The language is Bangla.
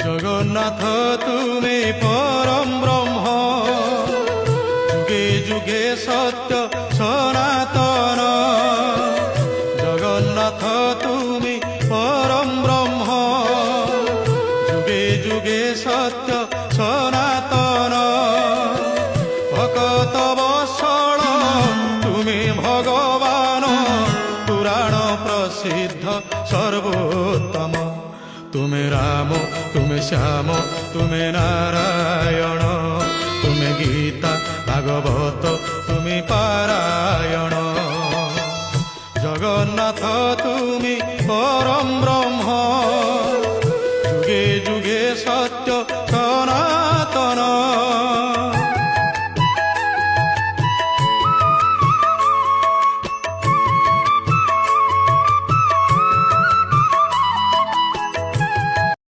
জগন্নাথ তুমি পরম ব্রহ্ম, যুগে যুগে সত্য সনাতন। জগন্নাথ তুমি পরম ব্রহ্ম, যুগে যুগে সত্য সনাতন। ভকত বৎসল তুমি ভগবান, পুরাণ প্রসিদ্ধ সর্বোত্তম। তুমি রাম, তুমি শ্যাম, তুমি নারায়ণ, তুমি গীতা ভাগবত, তুমি পারায়ণ। জগন্নাথ তুমি পরম ব্রহ্ম, যুগে যুগে সত্য